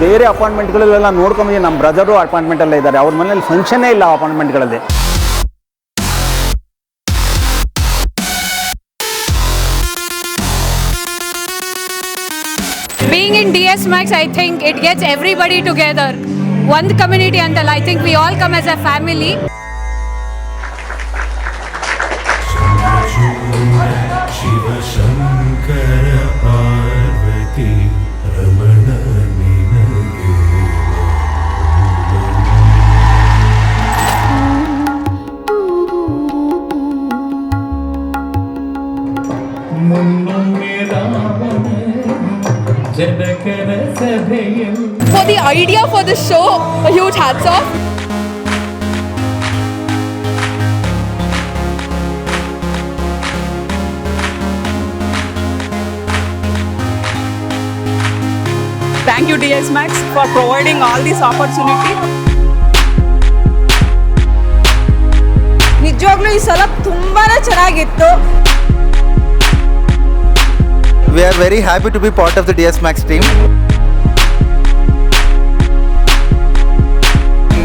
ಬೇರೆ ಅಪಾರ್ಟ್ಮೆಂಟ್ಗಳಲ್ಲೆಲ್ಲ ನೋಡ್ಕೊಂಬಂದು ನಮ್ಮ ಬ್ರದರು ಅಪಾರ್ಟ್ಮೆಂಟಲ್ಲೇ ಇದ್ದಾರೆ, ಅವ್ರ ಮನೇಲಿ ಫಂಕ್ಷನ್ನೇ ಇಲ್ಲ ಅಪಾರ್ಟ್ಮೆಂಟ್ಗಳಲ್ಲಿ. Being in DS Max, I think it gets everybody together. One community andal, I think we all come as a family. Shiva Shankara Parvati Ramana Ninage For the idea for the show, a huge hats off. Thank you DS Max for providing all this opportunity. ನಿಜವಾಗ್ಲೂ ಈ ಸಲ ತುಂಬಾನೇ ಚೆನ್ನಾಗಿತ್ತು. We are very happy to be part of the DS Max team.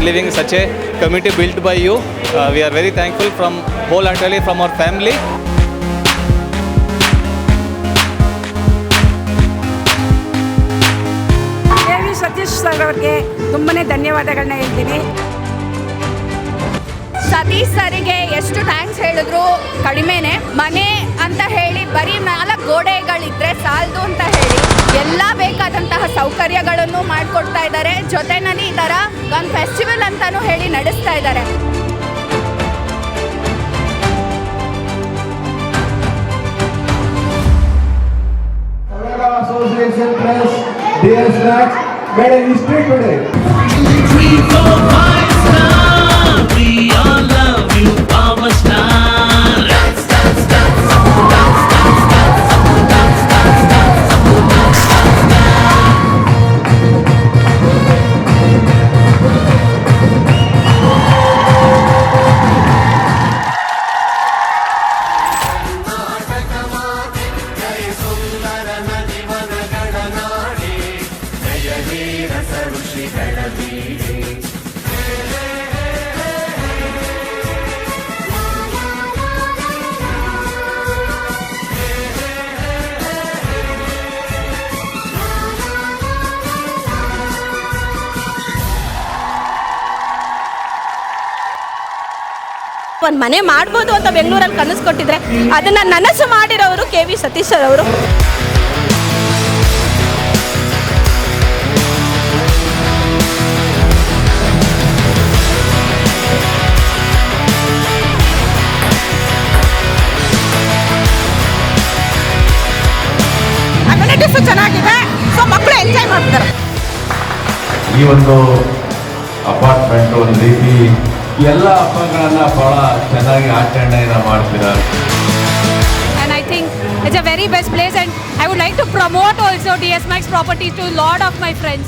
Living such a community built by you, we are very thankful from wholeheartedly from our family. KV Satish sir ಅವರಿಗೆ ತುಂಬಾನೇ ಧನ್ಯವಾದಗಳನ್ನ ಹೇಳ್ತೀನಿ. ಸತೀಶ್ ಸರಿಗೆ ಎಷ್ಟು ಥ್ಯಾಂಕ್ಸ್ ಹೇಳಿದ್ರು ಕಡಿಮೆನೆ. ಮನೆ ಅಂತ ಹೇಳಿ ಬರೀ 4 ಗೋಡೆಗಳಿದ್ರೆ ಸಾಲದು ಅಂತ ಹೇಳಿ ಎಲ್ಲ ಬೇಕಾದಂತಹ ಸೌಕರ್ಯಗಳನ್ನು ಮಾಡಿಕೊಡ್ತಾ ಇದ್ದಾರೆ. ಜೊತೆನಲ್ಲಿ ಈ ಥರ ಒಂದು ಫೆಸ್ಟಿವಲ್ ಅಂತಾನು ಹೇಳಿ ನಡೆಸ್ತಾ ಇದ್ದಾರೆ. Association Press DS Max made a history today. ಒಂದು ಮನೆ ಮಾಡ್ಬೋದು ಅಂತ ಬೆಂಗಳೂರಲ್ಲಿ ಕನಸು ಕೊಟ್ಟಿದ್ರೆ ಅದನ್ನು ನನಸು ಮಾಡಿರೋರು KV ಸತೀಶ್ ಸರ್ ಅವರು. ಅಮ್ಯುನಿಟೀಸು ಚೆನ್ನಾಗಿದೆ, ಸೊ ಮಕ್ಕಳು ಎಂಜಾಯ್ ಮಾಡ್ತಾರೆ. ಈ ಒಂದು ಅಪಾರ್ಟ್ಮೆಂಟ್ ಒಂದು ರೀತಿ ಎಲ್ಲ ಹಬ್ಬಗಳನ್ನ ಬಹಳ ಚೆನ್ನಾಗಿ ಆಚರಣೆಯನ್ನು ಮಾಡ್ತಿದ್ದಾರೆ. And I think it's a very best place, and I would like to promote also DS Max Properties to a lot of my friends.